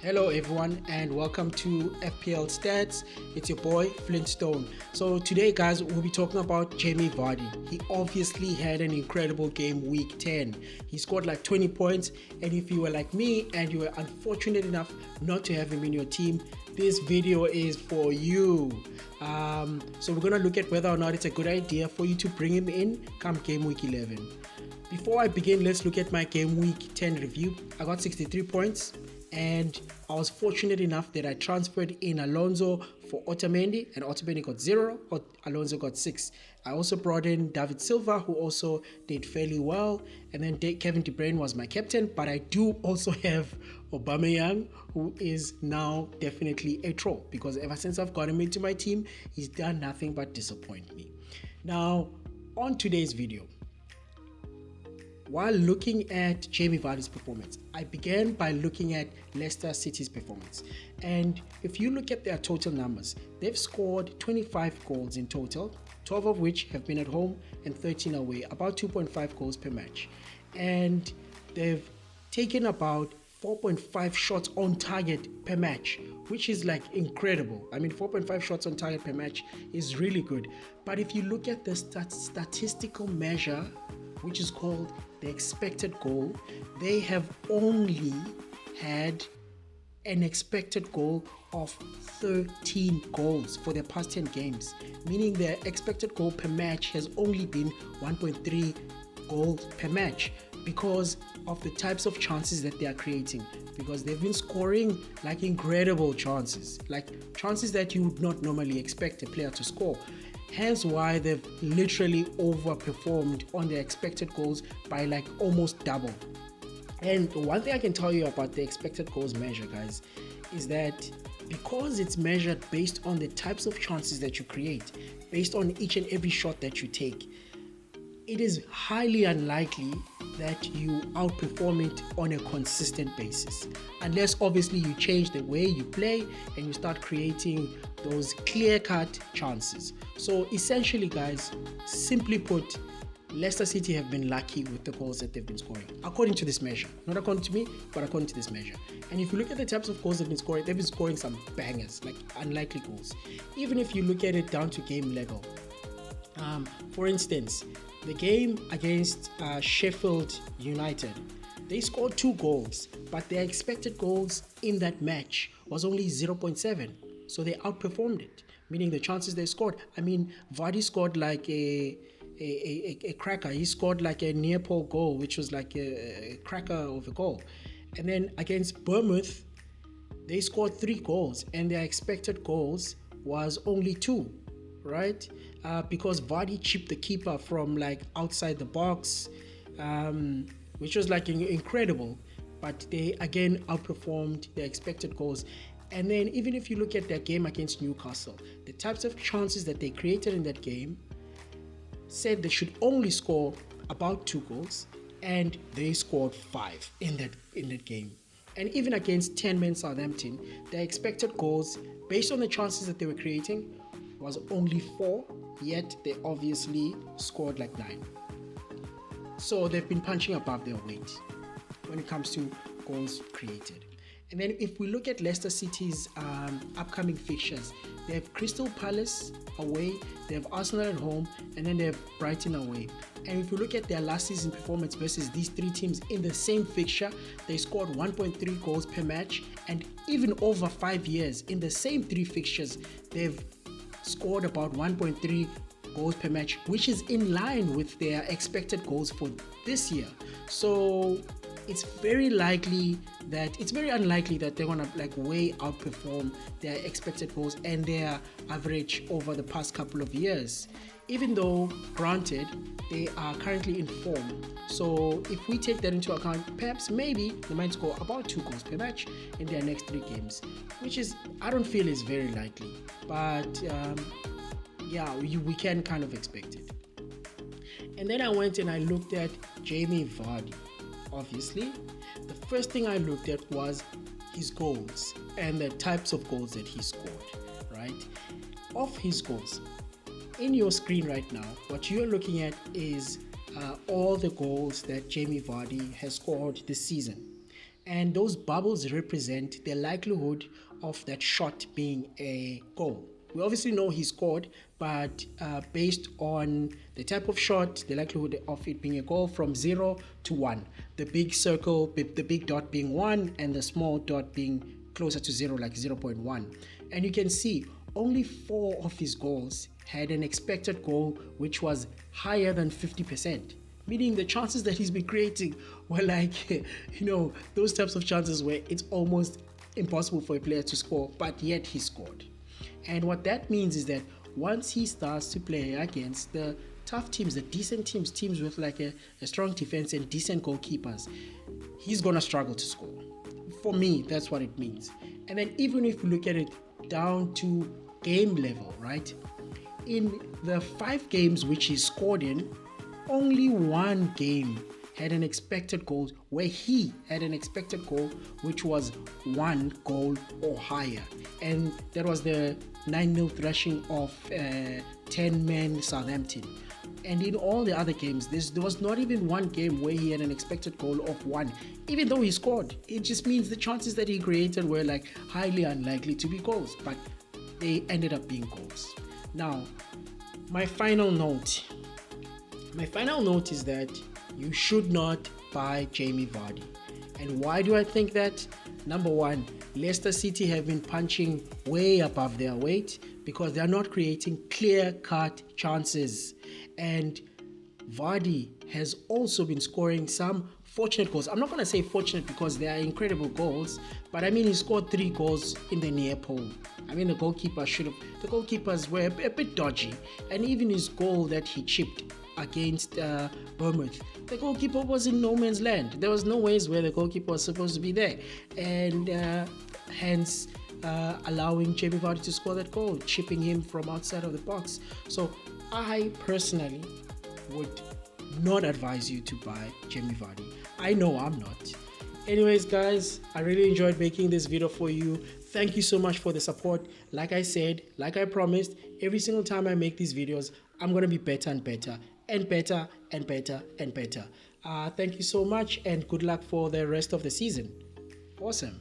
Hello everyone and welcome to FPL Stats. It's your boy Flintstone. So today guys, we'll be talking about Jamie Vardy. He obviously had an incredible game week 10. He scored like 20 points, and if you were like me and you were unfortunate enough not to have him in your team, this video is for you. So we're going to look at whether or not it's a good idea for you to bring him in come game week 11. Before I begin, let's look at my game week 10 review. I got 63 points. And I was fortunate enough that I transferred in Alonso for Otamendi, and Otamendi got 0, Alonso got 6. I also brought in David Silva, who also did fairly well, and then Kevin De Bruyne was my captain, but I do also have Aubameyang, who is now definitely a troll, because ever since I've got him into my team, he's done nothing but disappoint me. Now, on today's video, while looking at Jamie Vardy's performance, I began by looking at Leicester City's performance. And if you look at their total numbers, they've scored 25 goals in total, 12 of which have been at home and 13 away, about 2.5 goals per match. And they've taken about 4.5 shots on target per match, which is like incredible. I mean, 4.5 shots on target per match is really good. But if you look at the statistical measure, which is called the expected goal, they have only had an expected goal of 13 goals for their past 10 games, meaning their expected goal per match has only been 1.3 goals per match because of the types of chances that they are creating, because they've been scoring like incredible chances, like chances that you would not normally expect a player to score. Hence why they've literally overperformed on their expected goals by like almost double. And one thing I can tell you about the expected goals measure, guys, is that because it's measured based on the types of chances that you create, based on each and every shot that you take, it is highly unlikely that you outperform it on a consistent basis, unless obviously you change the way you play and you start creating those clear-cut chances. So essentially, guys, simply put, Leicester City have been lucky with the goals that they've been scoring, according to this measure. Not according to me, but according to this measure. And if you look at the types of goals they've been scoring some bangers, like unlikely goals. Even if you look at it down to game level. For instance, the game against Sheffield United, they scored 2 goals, but their expected goals in that match was only 0.7. So they outperformed it, meaning the chances they scored. I mean, Vardy scored like a cracker. He scored like a near pole goal, which was like a cracker of a goal. And then against Bournemouth, they scored 3 goals, and their expected goals was only 2. Right? Because Vardy chipped the keeper from like outside the box, which was like incredible, but they again outperformed their expected goals. And then even if you look at their game against Newcastle, the types of chances that they created in that game said they should only score about 2 goals, and they scored 5 in that game. And even against 10-man Southampton, their expected goals based on the chances that they were creating was only 4, yet they obviously scored like 9. So they've been punching above their weight when it comes to goals created. And then if we look at Leicester City's upcoming fixtures, they have Crystal Palace away, they have Arsenal at home, and then they have Brighton away. And if you look at their last season performance versus these 3 teams in the same fixture, they scored 1.3 goals per match, and even over 5 years in the same 3 fixtures, they've scored about 1.3 goals per match, which is in line with their expected goals for this year. So it's very unlikely that they're gonna like way outperform their expected goals and their average over the past couple of years, even though granted they are currently in form. So if we take that into account, perhaps maybe they might score about 2 goals per match in their next 3 games, which is, I don't feel is very likely, but we can kind of expect it. And then I went and I looked at Jamie Vardy. Obviously, the first thing I looked at was his goals and the types of goals that he scored, right? Of his goals, in your screen right now, what you're looking at is all the goals that Jamie Vardy has scored this season. and those bubbles represent the likelihood of that shot being a goal. We obviously know he scored, but based on the type of shot, the likelihood of it being a goal from 0 to 1. The big circle, the big dot being 1, and the small dot being closer to 0, like 0.1. And you can see only 4 of his goals had an expected goal which was higher than 50%. Meaning the chances that he's been creating were like, those types of chances where it's almost impossible for a player to score, but yet he scored. And what that means is that once he starts to play against the tough teams, the decent teams with like a strong defense and decent goalkeepers, he's going to struggle to score. For me, that's what it means. And then even if you look at it down to game level, right? In the 5 games which he scored in, only 1 game had an expected goal where he had an expected goal which was 1 goal or higher, and that was the 9-0 thrashing of 10-man Southampton. And in all the other games, there was not even 1 game where he had an expected goal of 1, even though he scored. It just means the chances that he created were like highly unlikely to be goals, but they ended up being goals. Now, my final note is that you should not buy Jamie Vardy. And why do I think that? Number 1, Leicester City have been punching way above their weight because they're not creating clear-cut chances. And Vardy has also been scoring some fortunate goals. I'm not going to say fortunate because they are incredible goals, but I mean he scored 3 goals in the near pole. I mean the goalkeepers were a bit dodgy, and even his goal that he chipped against Bournemouth, the goalkeeper was in no man's land. There was no ways where the goalkeeper was supposed to be there, and hence allowing Jamie Vardy to score that goal, chipping him from outside of the box. So I personally would not advise you to buy Jamie Vardy. I know I'm not. Anyways, guys, I really enjoyed making this video for you. Thank you so much for the support. Like I said, like I promised, every single time I make these videos, I'm going to be better and better and better and better and better. Thank you so much, and good luck for the rest of the season. Awesome.